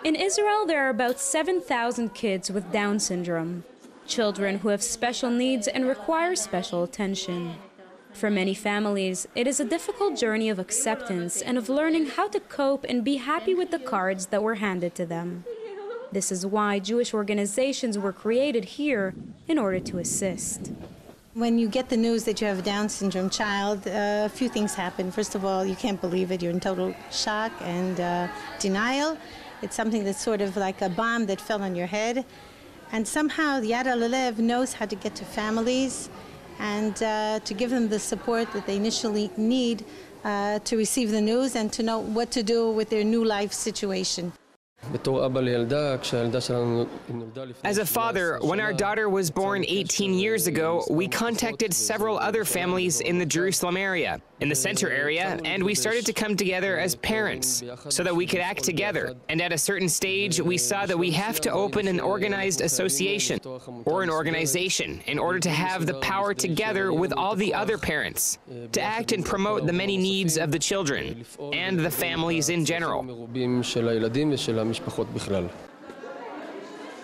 In Israel, there are about 7,000 kids with Down syndrome, children who have special needs and require special attention. For many families, it is a difficult journey of acceptance and of learning how to cope and be happy with the cards that were handed to them. This is why Jewish organizations were created here in order to assist. When you get the news that you have a Down syndrome child, a few things happen. First of all, you can't believe it. You're in total shock and denial. It's something that's sort of like a bomb that fell on your head. And somehow Yad Alev knows how to get to families and to give them the support that they initially need to receive the news and to know what to do with their new life situation. As a father, when our daughter was born 18 years ago, we contacted several other families in the Jerusalem area, in the center area, and we started to come together as parents so that we could act together. And at a certain stage, we saw that we have to open an organized association or an organization in order to have the power together with all the other parents to act and promote the many needs of the children and the families in general.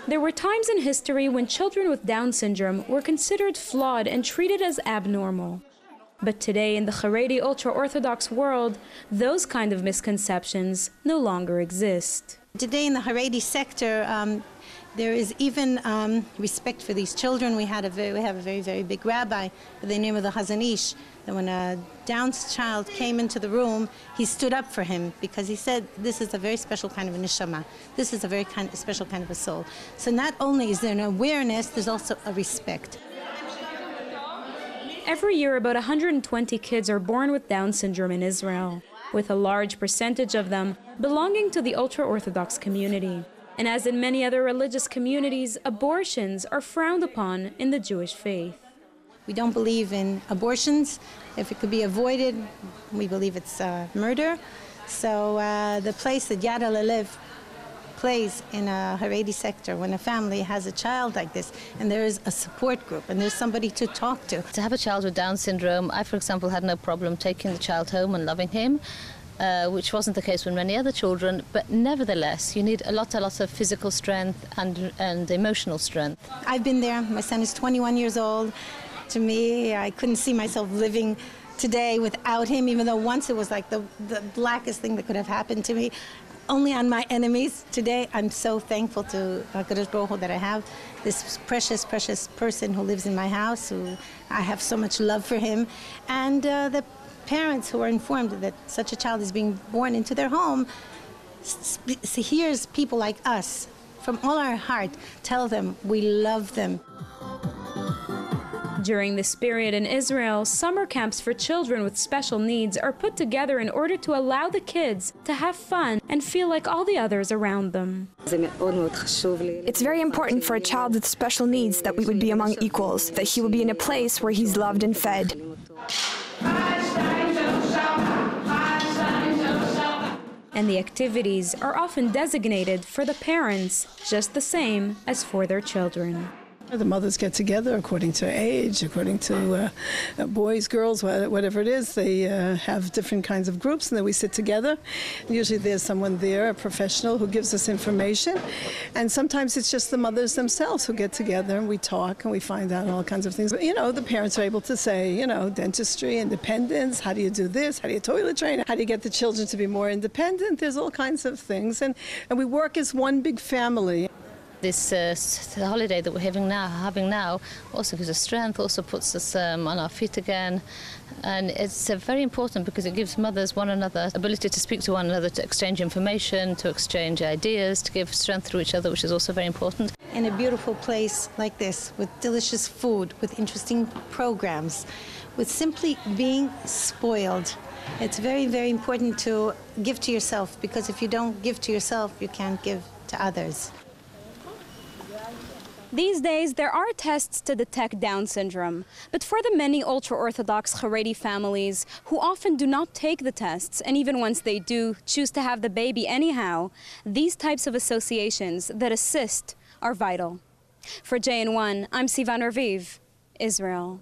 There were times in history when children with Down syndrome were considered flawed and treated as abnormal. But today, in the Haredi ultra-Orthodox world, those kind of misconceptions no longer exist. Today in the Haredi sector, there is even respect for these children. We have a very, very big rabbi by the name of the Hazan Ish, that when a Down child came into the room, he stood up for him because he said, this is a very special kind of a neshama. This is a very special kind of a soul. So not only is there an awareness, there's also a respect. Every year, about 120 kids are born with Down syndrome in Israel, with a large percentage of them belonging to the ultra-Orthodox community. And as in many other religious communities, abortions are frowned upon in the Jewish faith. We don't believe in abortions. If it could be avoided, we believe it's murder. So the place that Yad Alev plays in a Haredi sector, when a family has a child like this, and there is a support group, and there's somebody to talk to. To have a child with Down syndrome, I, for example, had no problem taking the child home and loving him. Which wasn't the case with many other children, but nevertheless, you need a lot of physical strength and emotional strength. I've been there. My son is 21 years old. To me, I couldn't see myself living today without him, even though once it was like the blackest thing that could have happened to me. Only on my enemies. Today, I'm so thankful to HaKadosh Baruch Hu that I have this precious, precious person who lives in my house, who I have so much love for him, and the parents who are informed that such a child is being born into their home, hears people like us from all our heart tell them we love them. During this period in Israel, summer camps for children with special needs are put together in order to allow the kids to have fun and feel like all the others around them. It's very important for a child with special needs that we would be among equals, that he will be in a place where he's loved and fed. And the activities are often designated for the parents, just the same as for their children. The mothers get together according to age, according to boys, girls, whatever it is. They have different kinds of groups, and then we sit together. Usually there's someone there, a professional, who gives us information. And sometimes it's just the mothers themselves who get together, and we talk, and we find out all kinds of things. But, you know, the parents are able to say, you know, dentistry, independence, how do you do this, how do you toilet train, how do you get the children to be more independent? There's all kinds of things. And we work as one big family. This holiday that we're having now also gives us strength, also puts us on our feet again. And it's very important because it gives mothers one another ability to speak to one another, to exchange information, to exchange ideas, to give strength to each other, which is also very important. In a beautiful place like this, with delicious food, with interesting programs, with simply being spoiled, it's very, very important to give to yourself, because if you don't give to yourself, you can't give to others. These days, there are tests to detect Down syndrome, but for the many ultra-Orthodox Haredi families who often do not take the tests, and even once they do, choose to have the baby anyhow, these types of associations that assist are vital. For JN1, I'm Sivan Raviv, Israel.